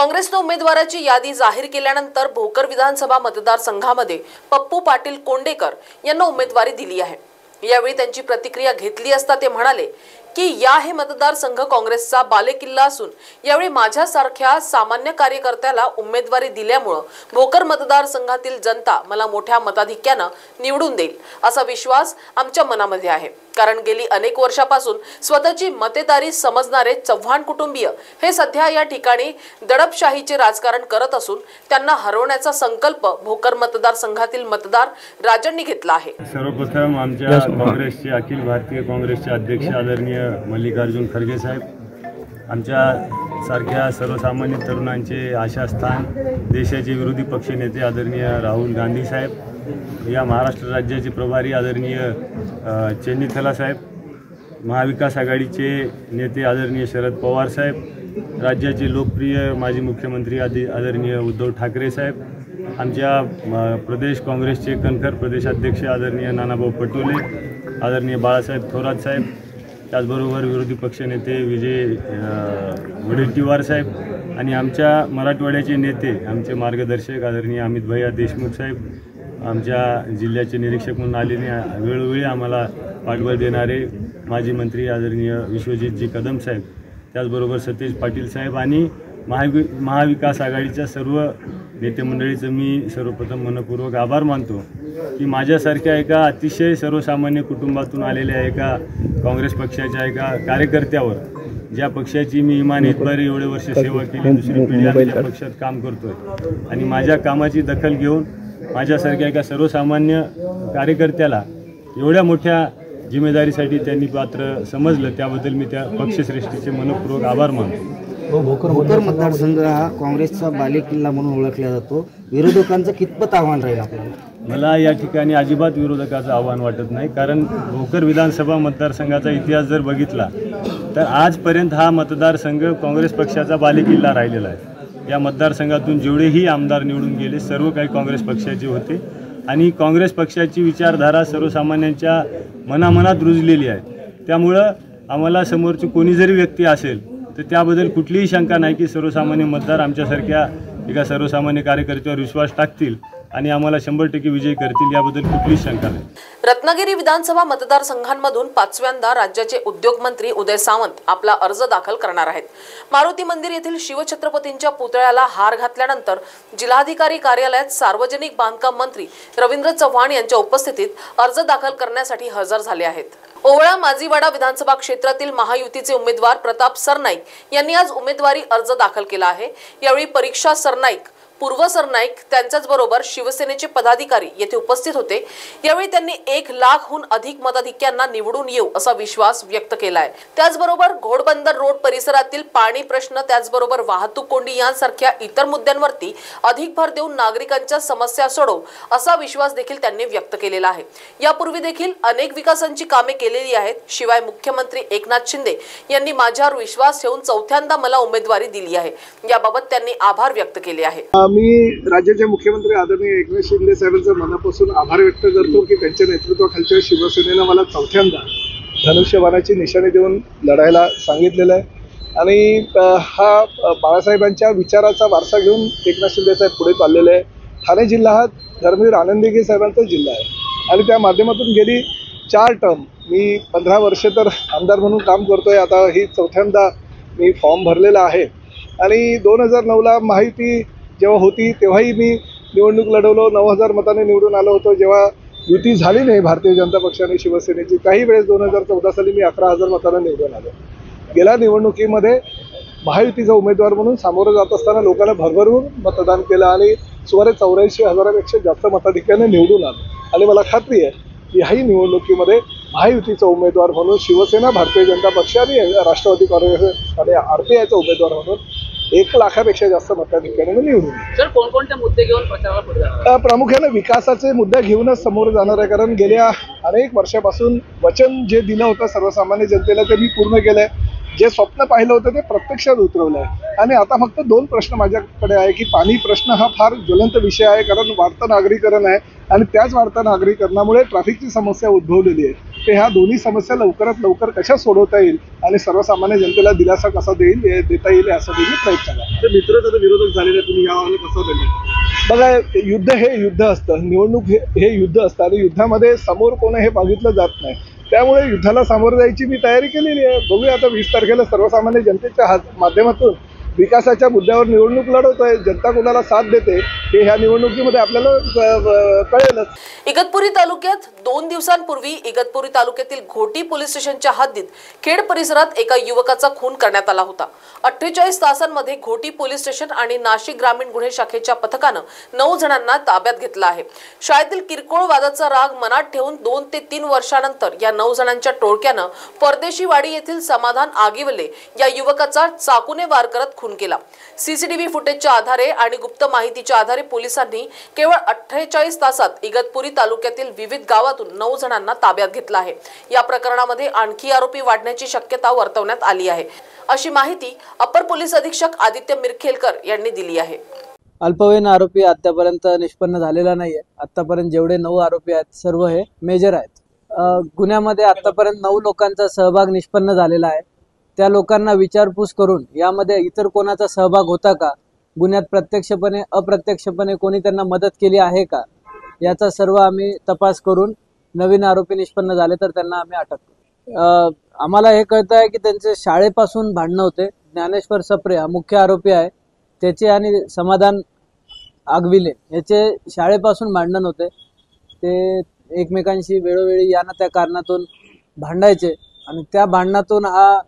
काँग्रेसने उमेदवाराची यादी जाहीर केल्यानंतर भोकर विधानसभा मतदारसंघामध्ये पप्पू पाटील कोंडेकर यांना उमेदवारी दिली आहे। यावेळी त्यांची प्रतिक्रिया घेतली असता ते म्हणाले की या हे मतदारसंघ काँग्रेसचा बालेकिल्ला असून यावेळी माझ्यासारख्या सामान्य कार्यकर्त्याला उमेदवारी दिल्यामुळे भोकर मतदारसंघातील जनता मला मोठ्या मताधिक्याने निवडून देईल असा विश्वास आमच्या मनामध्ये आहे। कारण गेली अनेक वर्षापासून स्वतःची मतेदारी समजणारे चव्हाण कुटुंबीय हे सध्या या ठिकाणी दडपशाहीचे राजकारण करत असून त्यांना हरवण्याचा संकल्प भोकर मतदारसंघातील मतदार राजांनी घेतला आहे। सर्वप्रथम आमच्या काँग्रेसचे अखिल भारतीय काँग्रेसचे अध्यक्ष आदरणीय मल्लिकार्जुन खरगे साहेब, आमच्या सारख्या सर्वसामान्य तरुणांचे आशास्थान देशाचे विरोधी पक्षनेते आदरणीय राहुल गांधी साहेब, या महाराष्ट्र राज्याचे प्रभारी आदरणीय चेन्नीथला साहेब, महाविकास आघाडीचे नेते आदरणीय शरद पवार साहेब, राज्याचे लोकप्रिय माजी मुख्यमंत्री आदरणीय उद्धव ठाकरे साहेब, आमच्या प्रदेश काँग्रेसचे कणखर प्रदेशाध्यक्ष आदरणीय नानाभाऊ पटोले, आदरणीय बाळासाहेब थोरात साहेब, त्याचबरोबर विरोधी पक्षनेते विजय वडेट्टीवार साहेब आणि आमच्या मराठवाड्याचे नेते आमचे मार्गदर्शक आदरणीय अमित भैया देशमुख साहेब, आमच्या जिल्ह्याचे निरीक्षक म्हणून आलेले वेळोवेळी आम्हाला पाठबळ देणारे माजी मंत्री आदरणीय विश्वजितजी कदम साहेब, त्याचबरोबर सतेज पाटील साहेब आणि महाविकास आघाडीच्या सर्व नेते मंडळीचं मी सर्वप्रथम मनपूर्वक आभार मानतो की माझ्यासारख्या एका अतिशय सर्वसामान्य कुटुंबातून आलेल्या एका काँग्रेस पक्षाच्या एका कार्यकर्त्यावर, ज्या पक्षाची मी इमान इतबारी एवढे वर्ष सेवा केली, दुसरी पिढी आम्ही त्या पक्षात काम करतोय आणि माझ्या कामाची दखल घेऊन माझ्यासारख्या एका सर्वसामान्य कार्यकर्त्याला एवढ्या मोठ्या जिम्मेदारीसाठी त्यांनी पात्र समजलं, त्याबद्दल मी त्या पक्षश्रेष्ठीचे मनपूर्वक आभार मानतो। भोकर मतदारसंघ हा काँग्रेसचा बालेकिल्ला म्हणून ओळखला जातो, विरोधकांचं कितपत आव्हान राहील आपल्याला? मला या ठिकाणी अजिबात विरोधकाचं आव्हान वाटत नाही, कारण भोकर विधानसभा मतदारसंघाचा इतिहास जर बघितला तर आजपर्यंत हा मतदारसंघ काँग्रेस पक्षाचा बालेकिल्ला राहिलेला आहे। या मतदारसंघातून जेवढेही आमदार निवडून गेले सर्व काही काँग्रेस पक्षाचे होते आणि काँग्रेस पक्षाची विचारधारा सर्वसामान्यांच्या मनामनात रुजलेली आहे। त्यामुळं आम्हाला समोरची कोणी जरी व्यक्ती असेल तर त्याबद्दल कुठलीही शंका नाही की सर्वसामान्य मतदार आमच्यासारख्या एका सर्वसामान्य कार्यकर्त्यावर विश्वास टाकतील आणि आम्हाला 100% विजय करतील, याबद्दल कुठलीच शंका नाही। रत्नागिरी विधानसभा मतदारसंघांमधून 5व्यांदा राज्याचे उद्योग मंत्री उदय सामंत आपला अर्ज दाखल करणार आहेत। मारुती मंदिर येथील शिवछत्रपतींच्या पुतळ्याला हार घातल्यानंतर जिल्हाधिकारी कार्यालयात सार्वजनिक बांधकाम मंत्री रवींद्र चव्हाण यांच्या उपस्थितीत अर्ज दाखल करण्यासाठी हजर झाले आहेत। ओवळा माजीवाडा विधानसभा क्षेत्रातील महायुतीचे उमेदवार प्रताप सरनाईक यांनी आज उमेदवारी अर्ज दाखल केला आहे। यावेळी परीक्षा सरनाईक, पूर्व सरनाईक त्यांच्याच बरोबर शिवसेनेचे पदाधिकारी येथे उपस्थित होते। यावेळी त्यांनी 1 लाखहून अधिक मताधिक्यांना निवडून येऊ असा विश्वास व्यक्त केला आहे। त्याचबरोबर घोडबंदर रोड परिसरातील पाणी प्रश्न, त्याचबरोबर वाहतूक कोंडी यांसारख्या इतर मुद्द्यांवरती अधिक भर देऊन नागरिकांच्या समस्या सोडवू असा विश्वास देखील त्यांनी व्यक्त केलेला आहे। यापूर्वी देखील अनेक विकासांची कामे केलेली आहेत। शिवाय मुख्यमंत्री एकनाथ शिंदे यांनी माझ्यावर विश्वास ठेवून 4थ्यांदा मला उमेदवारी दिली आहे, याबाबत त्यांनी आभार व्यक्त केले आहे। मी राज्याचे मुख्यमंत्री आदरणीय एकनाथ शिंदे साहेबांचा मनापासून आभार व्यक्त करतो की त्यांच्या नेतृत्वाखालच्या शिवसेनेनं मला 4थ्यांदा धनुष्यबाणाची निशाणी देऊन लढायला सांगितलेलं आहे आणि हा बाळासाहेबांच्या विचाराचा वारसा घेऊन एकनाथ शिंदे साहेब पुढे चाललेले आहे। ठाणे जिल्हा हा धर्मवीर आनंदीगी साहेबांचा जिल्हा आहे आणि त्या माध्यमातून गेली 4 टर्म मी 15 वर्षे तर आमदार म्हणून काम करतोय। आता ही 4थ्यांदा मी फॉर्म भरलेला आहे आणि 2009ला महायुती जेव्हा होती तेव्हाही मी निवडणूक लढवलो, 9000 मताने निवडून आलो होतो। जेव्हा युती झाली नाही भारतीय जनता पक्षाने शिवसेनेची, काही वेळेस 2014 साली मी 11000 मताने निवडून आलो। गेल्या निवडणुकीमध्ये महायुतीचा उमेदवार म्हणून सामोरं जात असताना लोकांना भरभरून मतदान केलं आणि सुमारे 84,000पेक्षा जास्त मताधिक्याने निवडून आलो आणि मला खात्री आहे की ह्याही निवडणुकीमध्ये महायुतीचा उमेदवार म्हणून शिवसेना, भारतीय जनता पक्ष आणि राष्ट्रवादी काँग्रेस आणि RPIचा उमेदवार म्हणून 1 लाखापेक्षा जास्त मताधिक्याने निवडून। सर, कोणकोणते मुद्दे घेऊन प्रचाराला पुढे जाणार? प्रामुख्याने विकासाचे मुद्दे घेऊनच समोर जाणार आहे, कारण गेल्या अनेक वर्षापासून वचन जे दिलं होतं सर्वसामान्य जनतेला ते मी पूर्ण केलंय। जे स्वप्न पाहिलं होतं ते प्रत्यक्षात उतरवलं आहे आणि आता फक्त 2 प्रश्न माझ्याकडे आहे की पाणी प्रश्न हा फार ज्वलंत विषय आहे, कारण वाढतं नागरीकरण आहे आणि त्याच वाढत्या नागरीकरणामुळे ट्रॅफिकची समस्या उद्भवलेली आहे। ते ह्या दोन्ही समस्या लवकरात लवकर कशा सोडवता येईल आणि सर्वसामान्य जनतेला दिलासा कसा देता येईल यासाठी मी प्रयत्न करतो. मित्र विरोधक झालेले तुम्ही यावर कसं देणार? बघा, युद्ध हे युद्ध असतं, निवडणूक हे युद्ध असतं आणि युद्धामध्ये समोर कोण हे बघितलं जात नाही. त्यामुळे युद्धाला सामोरं जायची मी तयारी केलेली आहे. बघूया आता 20 तारखेला सर्वसामान्य जनतेच्या माध्यमातून विकासाच्या मुद्द्यावर निवडणूक लढवतोय. जनता कोणाला साथ देते हे ह्या निवडणुकीमध्ये आपल्याला कळेलच. इगतपुरी तालुक्यात 2 दिवसांपूर्वी इगतपुरी तालुक्यातील घोटी पोलीस स्टेशनच्या हद्दीत खेड परिसरात एका युवकाचा खून करण्यात आला होता. 48 तासांमध्ये घोटी पोलीस स्टेशन आणि नाशिक ग्रामीण गुन्हे शाखेच्या पथकानं 9 जणांना ताब्यात घेतलं आहे. शाळेतील किरकोळ वादाचा राग मनात ठेवून 2 ते 3 वर्षानंतर या 9 जणांच्या टोळक्यानं परदेशीवाडी येथील समाधान आगिवले या युवकाचा चाकूने वार करत खून केला. सीसीटीव्ही फुटेजच्या आधारे आणि गुप्त माहितीच्या आधारे पोलिसांनी केवळ 48 तासात इगतपुरी तालुक्यातील विविध गावातून 9 जणांना ताब्यात घेतलं आहे. या प्रकरणामध्ये आणखी आरोपी वाढण्याची शक्यता वर्तवण्यात आली आहे, अशी माहिती अपर पोलीस अधीक्षक आदित्य मिरखेलकर यांनी दिली आहे. अल्पवयीन आरोपी आतापर्यंत निष्पन्न झालेला नाहीये. आतापर्यंत जेवढे 9 आरोपी आहेत सर्व हे मेजर आहेत. गुन्ह्यामध्ये आतापर्यंत 9 लोकांचा सहभाग निष्पन्न झालेला आहे. त्या लोकांना विचारपूस करून यामध्ये इतर कोणाचा सहभाग होता का, गुन्ह्यात प्रत्यक्षपणे अप्रत्यक्षपणे कोणी त्यांना मदत केली आहे का, याचा सर्व आम्ही तपास करून नवीन आरोपी निष्पन्न झाले तर त्यांना आम्ही अटक करू. आम्हाला हे कळतं आहे की त्यांचे शाळेपासून भांडणं होते. ज्ञानेश्वर सप्रे हा मुख्य आरोपी आहे, त्याचे आणि समाधान आगविले याचे शाळेपासून भांडण होते. ते एकमेकांशी वेळोवेळी या ना त्या कारणातून भांडायचे आणि त्या भांडणातून हा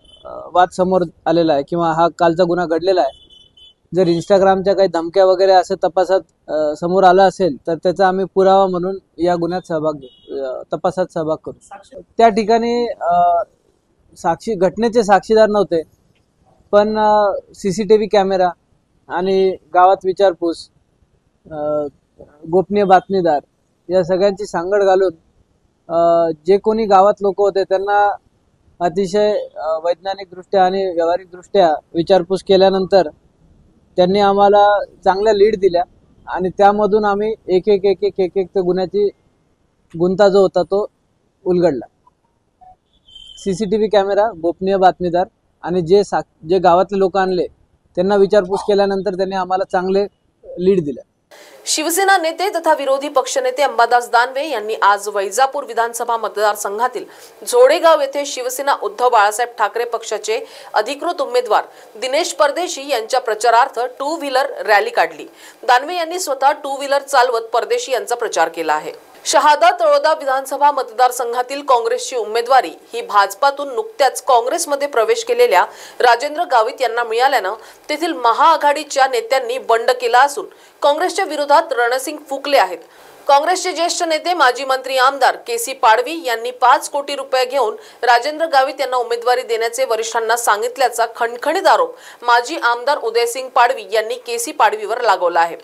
वाद समोर आलेला आहे किंवा हा कालचा गुन्हा घडलेला आहे. जर इंस्टाग्रामच्या काही धमक्या वगैरे असं तपासात समोर आलं असेल तर त्याचा आम्ही पुरावा म्हणून या गुन्ह्यात तपासात सहभाग करू. त्या ठिकाणी घटनेचे साक्षीदार नव्हते, पण सीसीटीव्ही कॅमेरा आणि गावात विचारपूस, गोपनीय बातमीदार या सगळ्यांची सांगड घालून जे कोणी गावात लोक होते त्यांना अतिशय वैज्ञानिकदृष्ट्या आणि व्यावहारिकदृष्ट्या विचारपूस केल्यानंतर त्यांनी आम्हाला चांगल्या लीड दिल्या आणि त्यामधून आम्ही एक एक गुन्ह्याची गुंता जो होता तो उलगडला. सीसीटीव्ही कॅमेरा, गोपनीय बातमीदार आणि जे गावातले लोक आणले त्यांना विचारपूस केल्यानंतर त्यांनी आम्हाला चांगले लीड दिले. शिवसेना नेते तथा विरोधी पक्षनेते अंबादास दानवे यांनी आज वैजापूर विधानसभा मतदारसंघातील जोडेगाव येथे शिवसेना उद्धव बाळासाहेब ठाकरे पक्षाचे अधिकृत उमेदवार दिनेश परदेशी यांच्या प्रचारार्थ 2 व्हीलर रॅली काढली. दानवे यांनी स्वतः 2 व्हीलर चालवत परदेशी यांचा प्रचार केला आहे. शहादा तळोदा विधानसभा मतदारसंघातील काँग्रेसची उमेदवारी ही भाजपातून नुकत्याच काँग्रेसमध्ये प्रवेश केलेल्या राजेंद्र गावित यांना मिळाल्यानं तेथील महाआघाडीच्या नेत्यांनी बंड केला असून काँग्रेसच्या विरोधात रणसिंग फुकले आहेत. काँग्रेसचे ज्येष्ठ नेते माजी मंत्री आमदार केसी पाडवी यांनी 5 कोटी रुपये घेऊन राजेंद्र गावित यांना उमेदवारी देण्याचे वरिष्ठांना सांगितल्याचा खणखणीत आरोप माजी आमदार उदयसिंग पाडवी यांनी केसी पाडवीवर लागवला आहे.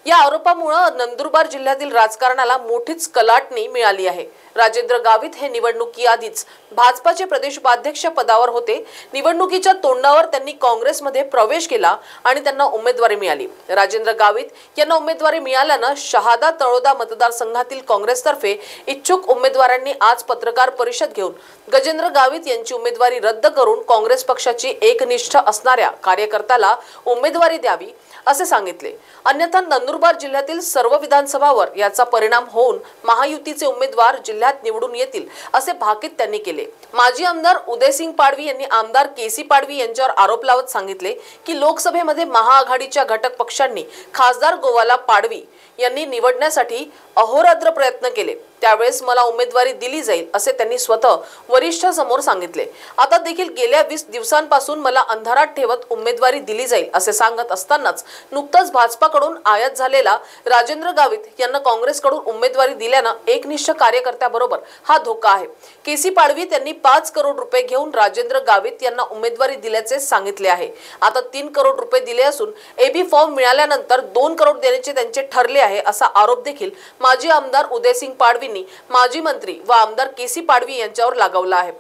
या आरोपामुळे नंदुरबार जिल्ह्यातील राजकारणाला मोठीच कलाटणी मिळाली आहे. राजेंद्र गावित हे निवडणुकीआधीच भाजपाचे प्रदेश उपाध्यक्ष पदावर होते. निवडणुकीच्या तोंडावर त्यांनी काँग्रेसमध्ये प्रवेश केला आणि त्यांना उमेदवारी मिळाली. राजेंद्र गावित यांना उमेदवारी मिळाल्यानं शहादा तळोदा मतदारसंघातील काँग्रेसतर्फे इच्छुक उमेदवारांनी आज पत्रकार परिषद घेऊन गजेंद्र गावित यांची उमेदवारी रद्द करून काँग्रेस पक्षाची एकनिष्ठ असणाऱ्या कार्यकर्त्याला उमेदवारी द्यावी असे सांगितले. अन्यथा नंदुरबार जिल्ह्यातील सर्व विधानसभावर याचा परिणाम होऊन महायुतीचे उमेदवार जिल्ह्यात निवडून येतील असे भाकीत त्यांनी केले. माजी आमदार उदयसिंग पाडवी यांनी आमदार केसी पाडवी यांच्यावर आरोप लावत सांगितले की लोकसभेमध्ये महाआघाडीच्या घटक पक्षांनी खासदार गोवाला पाडवी यांनी निवडण्यासाठी अहोरात्र प्रयत्न केले. त्यावेळेस मला उमेदवारी दिली जाईल असे त्यांनी स्वतः वरिष्ठांसमोर सांगितले. आता देखील गेल्या 20 दिवसांपासून मला अंधारात ठेवत उमेदवारी दिली जाईल असे सांगत असतानाच नुकताच भाजपाकडून आयात झालेला राजेंद्र गावित यांना काँग्रेसकडून उमेदवारी दिल्यानं एकनिष्ठ कार्यकर्त्याबरोबर हा धोका आहे. केसी पाडवी त्यांनी 5 करोड रुपये घेऊन राजेंद्र गावित यांना उमेदवारी दिल्याचे सांगितले आहे. आता 3 करोड रुपये दिले असून एबी फॉर्म मिळाल्यानंतर 2 करोड देण्याचे त्यांचे ठरले आहे असा आरोप देखील माजी आमदार उदयसिंग पाडवींनी माजी मंत्री व आमदार केसी पाडवी यांच्यावर लगावला आहे.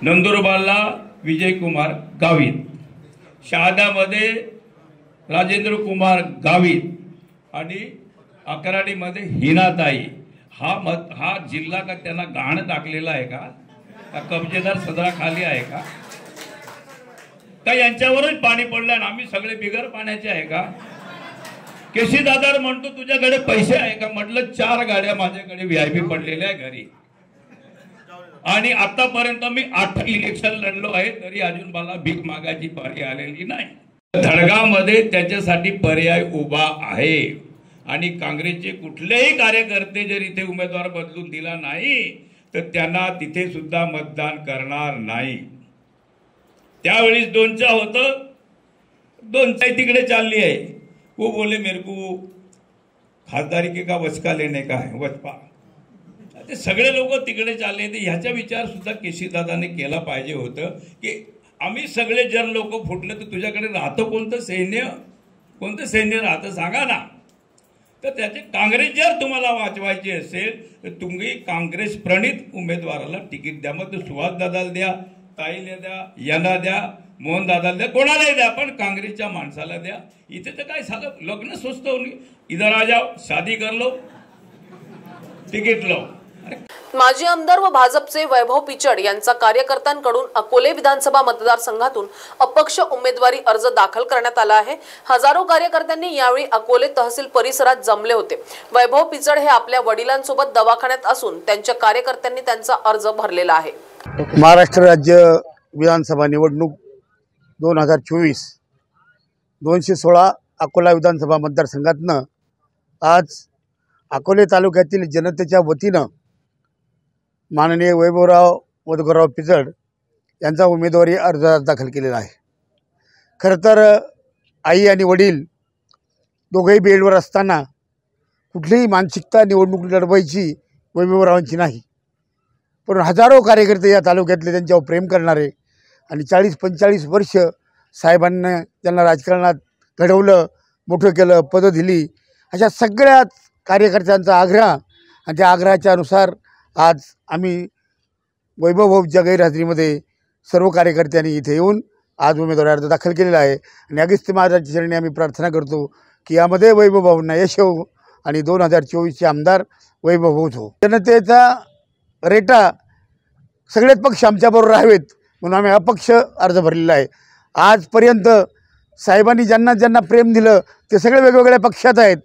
नंदुरबारला विजयकुमार गावित, शहादामध्ये राजेंद्र कुमार गावित आणि अकराडीमध्ये हिनाताई हा जिल्हा का त्यांना गहाण टाकलेला आहे का कब्जेदार सदरा खाली आहे का यांच्यावरच पाणी पडलं आणि आम्ही सगळे बिगर पाण्याचे आहे का? केसी दादा म्हणतो तुझ्याकडे पैसे आहे का? म्हटलं 4 गाड्या माझ्याकडे VIP पडलेल्या आहे घरी आणि आतापर्यंत मी 8 इलेक्शन लढलो आहे तरी अजून मला भीक मागायची पारी आलेली नाही. धडगावमध्ये त्याच्यासाठी पर्याय उभा आहे आणि काँग्रेसचे कुठलेही कार्यकर्ते जर इथे उमेदवार बदलून दिला नाही तर त्यांना तिथे सुद्धा मतदान करणार नाही. त्यावेळी 2चा होतं 2चा तिकडे चालली आहे. वो बोले मेरे को खासदारी का वचका लेने का है वचपा. ते सगळे लोक तिकडे चालले. तर ह्याचा विचार सुद्धा केसीदादाने केला पाहिजे होतं की आम्ही सगळे जर लोक फुटले तर तुझ्याकडे राहतं कोणतं सैन्य राहतं सांगा ना. तर त्याचे काँग्रेस जर तुम्हाला वाचवायची असेल तर तुम्ही काँग्रेस प्रणित उमेदवाराला तिकीट द्या. मग सुहास दादाला द्या, ताईला द्या, यांना द्या, मोहन दादाला द्या, कोणालाही द्या पण काँग्रेसच्या माणसाला द्या. इथे तर काय झालं लग्न स्वस्त होऊन इधर आ जाओ शादी कर लो तिकीट लो. माजी आमदार व भाजपचे वैभव पिचड यांचा कार्यकर्त्यांकडून अकोले विधानसभा मतदारसंघातून अपक्ष उमेदवारी अर्ज दाखल करण्यात आला आहे. हजारो कार्यकर्त्यांनी यावेळी अकोले तहसील परिसरात जमले होते. वैभव पिचड हे आपल्या वडिलांसोबत दवाखान्यात असून त्यांच्या कार्यकर्त्यांनी त्यांचा अर्ज भरलेला आहे. महाराष्ट्र राज्य विधानसभा निवडणूक 2024 216 अकोला विधानसभा मतदारसंघातनं आज अकोले तालुक्यातील जनतेच्या वतीनं माननीय वैभवराव मधुकरराव पिचड यांचा उमेदवारी अर्ज दाखल केलेला आहे. खरं तर आई आणि वडील दोघेही बेडवर असताना कुठलीही मानसिकता निवडणूक लढवायची वैभवरावांची नाही. पण हजारो कार्यकर्ते या तालुक्यातले त्यांच्यावर प्रेम करणारे आणि 40-45 वर्ष साहेबांना त्यांना राजकारणात घडवलं, मोठं केलं, पदं दिली, अशा सगळ्या कार्यकर्त्यांचा आग्रह आणि त्या आग्रहाच्या अनुसार आज आम्ही वैभव भाऊच्या गैरहजेरीमध्ये सर्व कार्यकर्त्यांनी इथे येऊन आज उमेदवारी अर्ज दाखल केलेला आहे. आणि अगस्त्य महाराजांच्या चरणी आम्ही प्रार्थना करतो की यामध्ये वैभव भाऊंना यश हो आणि 2024चे आमदार वैभव भाऊच हो. जनतेचा रेटा सगळेच पक्ष आमच्याबरोबर राहावेत म्हणून आम्ही अपक्ष अर्ज भरलेला आहे. आजपर्यंत साहेबांनी ज्यांना ज्यांना प्रेम दिलं ते सगळे वेगवेगळ्या पक्षात आहेत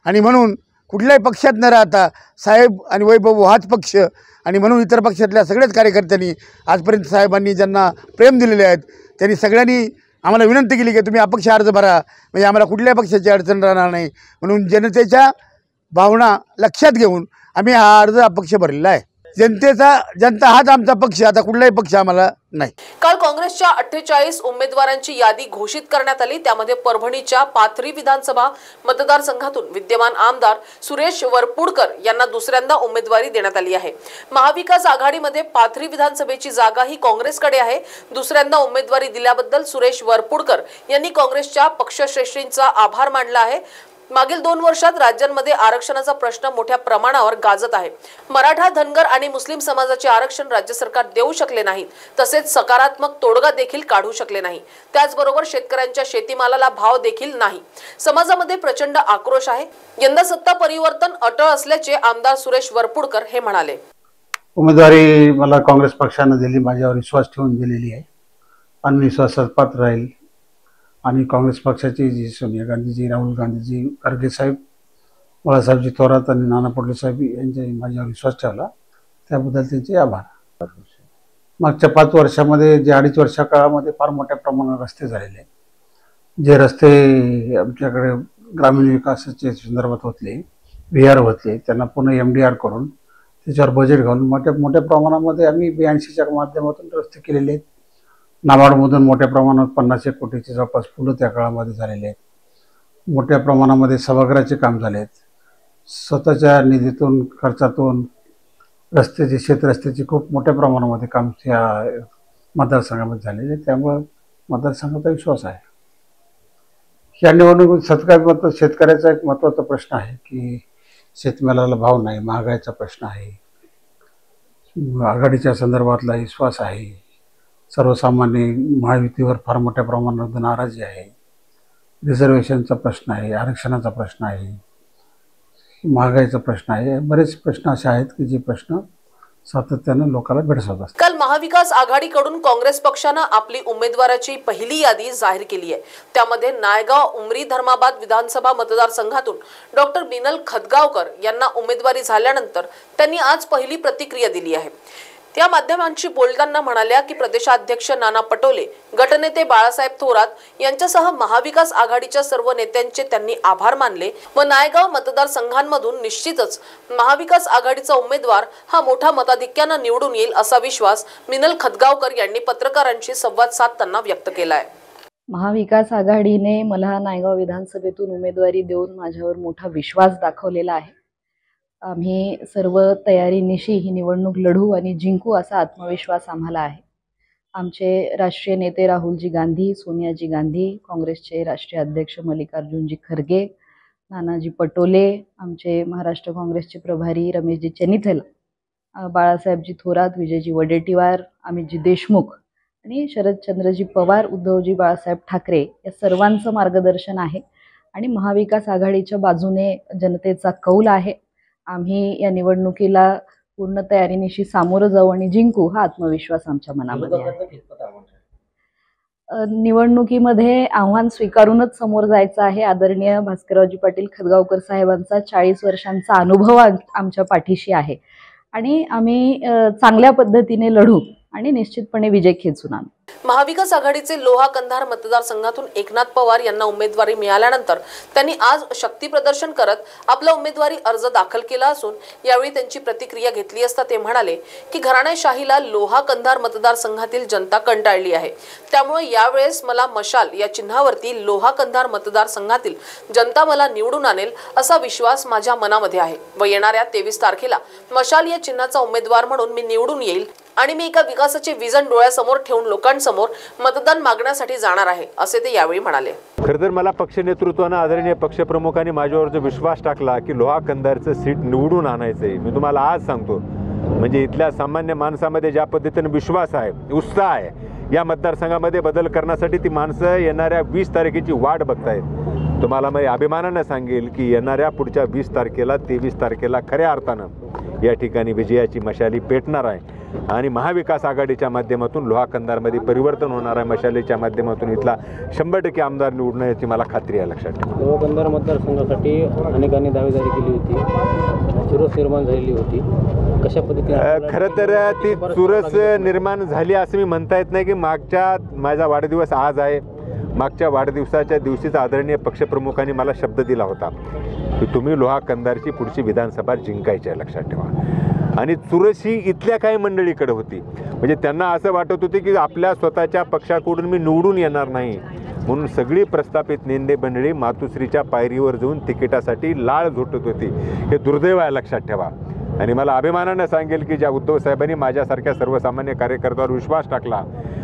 आणि म्हणून कुठल्याही पक्षात न राहता साहेब आणि वैभव हाच पक्ष आणि म्हणून इतर पक्षातल्या सगळ्याच कार्यकर्त्यांनी आजपर्यंत साहेबांनी ज्यांना प्रेम दिलेले आहेत त्यांनी सगळ्यांनी आम्हाला विनंती केली की तुम्ही अपक्ष अर्ज भरा म्हणजे आम्हाला कुठल्याही पक्षाची अडचण राहणार नाही. म्हणून जनतेच्या भावना लक्षात घेऊन आम्ही हा अर्ज अपक्ष भरलेला आहे. जनता हाच आमचा पक्ष, आता कुठलाही पक्ष आम्हाला नाही. काल काँग्रेसच्या 48 उमेदवारांची यादी घोषित करण्यात आली. त्यामध्ये परभणीच्या पाथरी विधानसभा मतदारसंघातून विद्यमान आमदार सुरेश वरपुडकर यांना दुसऱ्यांदा उमेदवारी देण्यात आली आहे. महाविकास आघाडीमध्ये पाथरी विधानसभेची जागा ही काँग्रेसकडे आहे. दुसऱ्यांदा उमेदवारी दिल्याबद्दल सुरेश वरपुडकर यांनी काँग्रेसच्या पक्षश्रेष्ठींचा आभार मानला आहे. मागील 2 वर्षात राज्यांमध्ये आरक्षणाचा प्रश्न मोठ्या प्रमाणावर गाजत आहे. मराठा, धनगर आणि मुस्लिम समाजाचे आरक्षण राज्य सरकार देऊ शकले नाही, तसेच सकारात्मक तोडगा देखील काढू शकले नाही. त्याचबरोबर शेतकऱ्यांच्या शेतीमालाला भाव देखील नाही. समाजामध्ये प्रचंड आक्रोश आहे. यंदा सत्ता परिवर्तन अटळ असल्याचे आमदार सुरेश वरपुडकर हे म्हणाले. उमेदवारी मला काँग्रेस पक्षाने दिली, माझ्यावर विश्वास ठेवून दिलेली आहे आणि विश्वासात पात्र राहील. आणि काँग्रेस पक्षाची जी सोनिया गांधीजी, राहुल गांधीजी, खरगे साहेब, बाळासाहेबजी थोरात आणि नाना पटोले साहेब यांच्या माझ्यावर विश्वास ठेवला त्याबद्दल त्यांचे आभार. मागच्या 5 वर्षामध्ये जे 2.5 वर्षा काळामध्ये फार मोठ्या प्रमाणात रस्ते झालेले. जे रस्ते आमच्याकडे ग्रामीण विकासाचे संदर्भात होतले, VR होतले, त्यांना पुन्हा MDR करून त्याच्यावर बजेट घालून मोठ्या प्रमाणामध्ये आम्ही 82च्या माध्यमातून रस्ते केलेले आहेत. नाबार्डमधून मोठ्या प्रमाणात 50 कोटीचे जवळपास फुलं त्या काळामध्ये झालेले आहेत. मोठ्या प्रमाणामध्ये सभागृहाचे काम झाले आहेत. स्वतःच्या निधीतून खर्चातून रस्त्याचे शेतरस्त्याचे खूप मोठ्या प्रमाणामध्ये काम त्या मतदारसंघामध्ये झालेले. त्यामुळं मतदारसंघाचा विश्वास आहे. या निवडणुकीत शेतकऱ्याचा एक महत्त्वाचा प्रश्न आहे की शेतमालाला भाव नाही, महागाईचा प्रश्न आहे, आघाडीच्या संदर्भातला विश्वास आहे, सर्वसामान्य महायुतीवर फार मोठ्या प्रमाणात नाराजी आहे, रिझर्वेशनचा प्रश्न आहे, आरक्षणाचा प्रश्न आहे. महागाईचा प्रश्न आहे, बरेच प्रश्न असे आहेत की जे प्रश्न सातत्यानं लोकांना भेडसावत असतात. काल महाविकास आघाडीकडून काँग्रेस पक्षानं आपली उमेदवाराची पहिली यादी जाहीर केली आहे. त्यामध्ये नायगाव उमरी धर्माबाद विधानसभा मतदारसंघातून डॉक्टर बिनल खदगावकर यांना उमेदवारी झाल्यानंतर त्यांनी आज पहिली प्रतिक्रिया दिली आहे. त्या माध्यमांशी बोलताना म्हणाल्या की प्रदेशाध्यक्ष नाना पटोले, गटनेते बाळासाहेब थोरात यांच्यासह महाविकास आघाडीच्या सर्व नेत्यांचे त्यांनी आभार मानले व नायगाव मतदारसंघांमधून निश्चितच महाविकास आघाडीचा उमेदवार हा मोठ्या मताधिक्यानं निवडून येईल असा विश्वास बिनल खदगावकर यांनी पत्रकारांशी संवाद साधताना व्यक्त केलाय. महाविकास आघाडीने मला नायगाव विधानसभेतून उमेदवारी देऊन माझ्यावर मोठा विश्वास दाखवलेला आहे. आम्ही सर्व तयारीनिशी ही निवडणूक लढू आणि जिंकू असा आत्मविश्वास आम्हाला आहे. आमचे राष्ट्रीय नेते राहुलजी गांधी, सोनियाजी गांधी, काँग्रेसचे राष्ट्रीय अध्यक्ष मल्लिकार्जुनजी खरगे, नानाजी पटोले, आमचे महाराष्ट्र काँग्रेसचे प्रभारी रमेशजी चेनिथल, बाळासाहेबजी थोरात, विजयजी वडेट्टीवार, अमितजी देशमुख आणि शरदचंद्रजी पवार, उद्धवजी बाळासाहेब ठाकरे या सर्वांचं मार्गदर्शन आहे आणि महाविकास आघाडीच्या बाजूने जनतेचा कौल आहे. आम्ही या निवडणुकीला पूर्ण तयारीनिशी सामोरं जाऊ आणि जिंकू हा आत्मविश्वास आमच्या मनामध्ये आहे. निवडणुकीमध्ये आव्हान स्वीकारूनच समोर जायचं आहे. आदरणीय भास्कररावजी पाटील खदगावकर साहेबांचा 40 वर्षांचा अनुभव आमच्या पाठीशी आहे आणि आम्ही चांगल्या पद्धतीने लढू आणि निश्चितपणे विजय खेचून आणू. महाविकास आघाडीचे लोहा कंधार मतदारसंघातून एकनाथ पवार यांना उमेदवारी मिळाल्यानंतर त्यांनी आज शक्ती प्रदर्शन करत आपला उमेदवारी अर्ज दाखल केला असून यावेळी त्यांची प्रतिक्रिया घेतली असता ते म्हणाले की घराणेशाहीला लोहा कंधार मतदारसंघातील जनता कंटाळली आहे. त्यामुळे यावेळेस मला मशाल या चिन्हावरती लोहा कंधार मतदारसंघातील जनता मला निवडून आणेल असा विश्वास माझ्या मनामध्ये आहे व येणाऱ्या 23 तारखेला मशाल या चिन्हाचा उमेदवार म्हणून मी निवडून येईल आणि मी एका विकासाचे विजन डोळ्यासमोर ठेवून लोकांसमोर मतदान मागण्यासाठी जाणार आहे असे ते यावेळी म्हणाले. खरं तर मला पक्ष नेतृत्वानं आदरणीय पक्षप्रमुखांनी माझ्यावर जो विश्वास टाकला की लोहा कंधारचं सीट निवडून आणायचंय, मी तुम्हाला आज सांगतो म्हणजे इथल्या सामान्य माणसामध्ये ज्या पद्धतीने विश्वास आहे, उत्साह आहे, या मतदारसंघामध्ये बदल करण्यासाठी ती माणसं येणाऱ्या 20 तारखेची वाट बघतायत. तुम्हाला मी अभिमानानं सांगेल की येणाऱ्या पुढच्या 20 तारखेला 23 तारखेला खऱ्या अर्थानं या ठिकाणी विजयाची मशाली पेटणार आहे आणि महाविकास आघाडीच्या माध्यमातून लोहा कंधारमध्ये परिवर्तन होणार आहे. मशालीच्या माध्यमातून इथला 100% आमदार निवडणं याची मला खात्री आहे. लक्षात ठेवा. लोहा कंधार मतदारसंघासाठी अनेकांनी दावेदारी केली होती, चुरस निर्माण झालेली होती. कशा पद्धतीने? खरं तर ती चुरस निर्माण झाली असं मी म्हणता येत नाही की माझा वाढदिवस आज आहे. मागच्या वाढदिवसाच्या दिवशीच आदरणीय पक्षप्रमुखांनी मला शब्द दिला होता की तुम्ही लोहा कंधारची पुढची विधानसभा जिंकायची आहे. लक्षात ठेवा. आणि चुरस ही इथल्या काही मंडळीकडे होती. म्हणजे त्यांना असं वाटत होते की आपल्या स्वतःच्या पक्षाकडून मी निवडून येणार नाही म्हणून सगळी प्रस्थापित नेंदे मंडळी मातुश्रीच्या पायरीवर जाऊन तिकिटासाठी लाळ झोटत होती. हे दुर्दैव आहे. लक्षात ठेवा. आणि मला अभिमानानं सांगेल की ज्या उद्धव साहेबांनी माझ्यासारख्या सर्वसामान्य कार्यकर्त्यावर विश्वास टाकला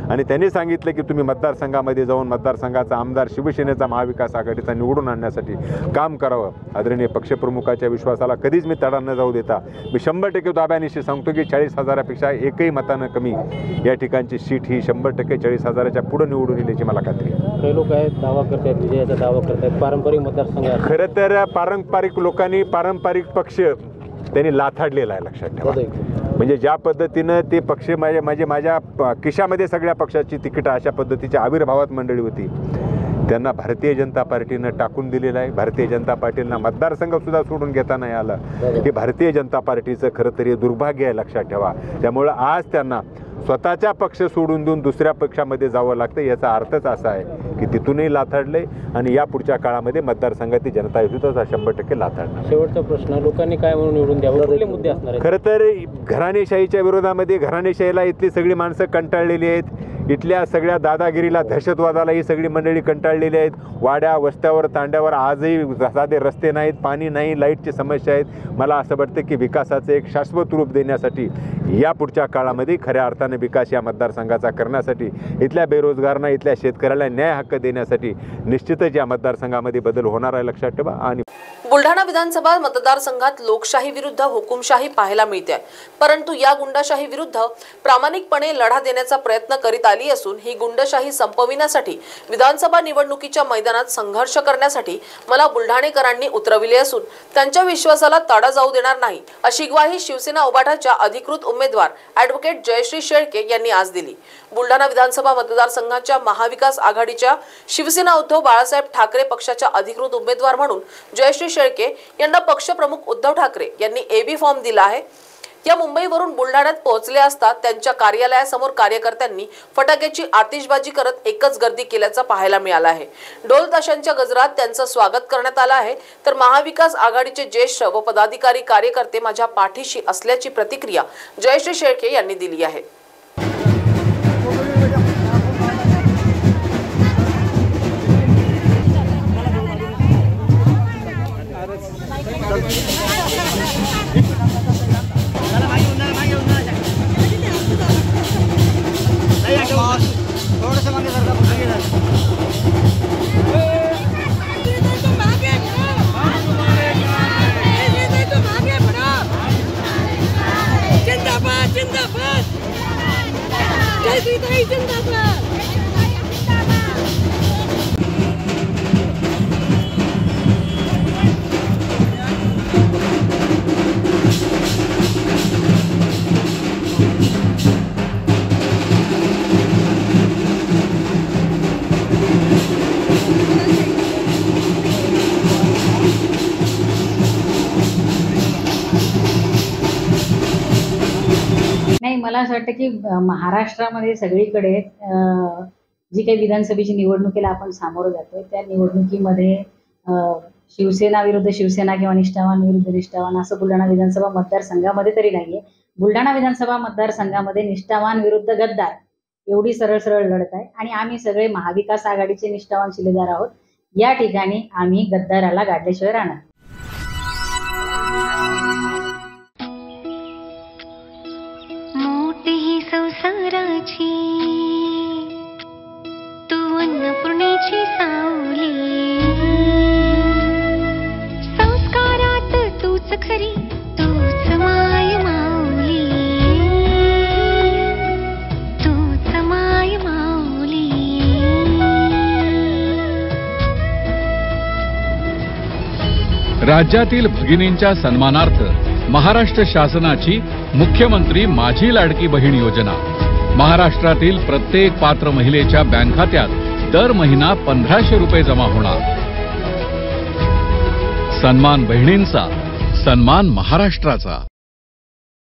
आणि त्यांनी सांगितलं की तुम्ही मतदारसंघामध्ये जाऊन मतदारसंघाचा आमदार शिवसेनेचा महाविकास आघाडीचा निवडून आणण्यासाठी काम करावं, आदरणीय पक्षप्रमुखाच्या विश्वासाला कधीच मी तडा न जाऊ देता मी 100% दाब्यानिशी सांगतो की 40,000पेक्षा एकही मतानं कमी या ठिकाणची सीट ही 100% 40,000च्या पुढे निवडून येण्याची मला खात्री आहे. काही लोक आहेत दावा करतात, विजयाचा दावा करतात. पारंपरिक मतदारसंघ खरं तर पारंपरिक लोकांनी पारंपरिक पक्ष त्यांनी लाथाडलेला आहे. लक्षात ठेवा. म्हणजे ज्या पद्धतीनं ते पक्ष माझ्या खिशामध्ये सगळ्या पक्षाची तिकीटं अशा पद्धतीच्या आविर्भावात मंडळी होती त्यांना भारतीय जनता पार्टीनं टाकून दिलेलं आहे. भारतीय जनता पार्टीला मतदारसंघसुद्धा सोडून घेता नाही आलं. हे भारतीय जनता पार्टीचं खरं तर हे दुर्भाग्य आहे. लक्षात ठेवा. त्यामुळं आज त्यांना स्वतःचा पक्ष सोडून देऊन दुसऱ्या पक्षामध्ये जावं लागतं. याचा अर्थच असा आहे की तिथूनही लाथाडले आणि या पुढच्या काळामध्ये मतदारसंघातील जनता युतीचा 100% लाथाडणार. शेवटचा प्रश्न, लोकांनी काय म्हणून निवडून द्यावं, कुठले मुद्दे असणार आहेत? खरं तर घराणेशाहीच्या विरोधामध्ये घराणेशाहीला इथली सगळी माणसं कंटाळलेली आहेत. इथल्या सगळ्या दादागिरीला, दहशतवादाला ही सगळी मंडळी कंटाळलेली आहेत. वाड्या वस्त्यावर तांड्यावर आजही साधे रस्ते नाहीत, पाणी नाही, लाईटची समस्या आहेत. मला असं वाटतं की विकासाचं एक शाश्वत रूप देण्यासाठी या पुढच्या काळामध्ये खऱ्या अर्थाने विकास या मतदारसंघाचा करण्यासाठी इथल्या बेरोजगारांना, इथल्या शेतकऱ्याला न्याय हक्क देण्यासाठी निश्चितच या मतदारसंघामध्ये बदल होणार आहे. लक्षात ठेवा. आणि बुलढाणा विधानसभा मतदारसंघात लोकशाही विरुद्ध हुकुमशाही पाहायला मिळते, परंतु या गुंडाशाही विरुद्ध प्रामाणिकपणे लढा देण्याचा प्रयत्न करीत आली असून ही गुंडशाही संपविण्यासाठी विधानसभा निवडणुकीच्या मैदानात संघर्ष करण्यासाठी मला बुलढाणेकरांनी उतरविले असून त्यांच्या विश्वासाला तडा जाऊ देणार नाही, अशी ग्वाही शिवसेना उभाटाच्या अधिकृत उमेदवार ॲडव्होकेट जयश्री शेळके यांनी आज दिली। बुलढाणा विधानसभा मतदारसंघाच्या महाविकास आघाडीच्या शिवसेना उद्धव बाळासाहेब ठाकरे पक्षाच्या अधिकृत उमेदवार म्हणून जयश्री शेळके यांना पक्षप्रमुख उद्धव ठाकरे यांनी एबी फॉर्म दिला आहे। या मुंबईवरून बुलढाण्यात पोहोचले असता त्यांच्या कार्यालयासमोर कार्यकर्त्यांनी फटाक्याची आतिषबाजी करत एकच गर्दी केल्याचं पाहायला मिळालं आहे। ढोल ताशांच्या गजरात त्यांचं स्वागत करण्यात आलं आहे, तर महाविकास आघाडीचे ज्येष्ठ व पदाधिकारी कार्यकर्ते माझ्या पाठीशी असल्याची प्रतिक्रिया जयश्री शेळके यांनी दिली आहे। नाही, मला असं वाटतं की महाराष्ट्रामध्ये सगळीकडे जी काही विधानसभेची निवडणुकीला आपण सामोरं जातोय त्या निवडणुकीमध्ये शिवसेना विरुद्ध शिवसेना किंवा निष्ठावान विरुद्ध निष्ठावान असं बुलढाणा विधानसभा मतदारसंघामध्ये तरी नाहीये। बुलढाणा विधानसभा मतदारसंघामध्ये निष्ठावान विरुद्ध गद्दार एवढी सरळ सरळ लढत आहे आणि आम्ही सगळे महाविकास आघाडीचे निष्ठावान शिलेदार आहोत। या ठिकाणी आम्ही गद्दाराला गाडल्याशिवाय राहणार। संसाराची तू अन्नपूर्णेची सावली, संस्कारात तूच खरी तूच माय माऊली, तूच माय माऊली। राज्यातील भगिनींच्या सन्मानार्थ महाराष्ट्र शासनाची मुख्यमंत्री माझी लाडकी बहीण योजना महाराष्ट्रातील प्रत्येक पात्र महिलेच्या बँक खात्यात दर महिना 1500 रुपये जमा होणार। सन्मान बहिणींचा, सन्मान महाराष्ट्राचा।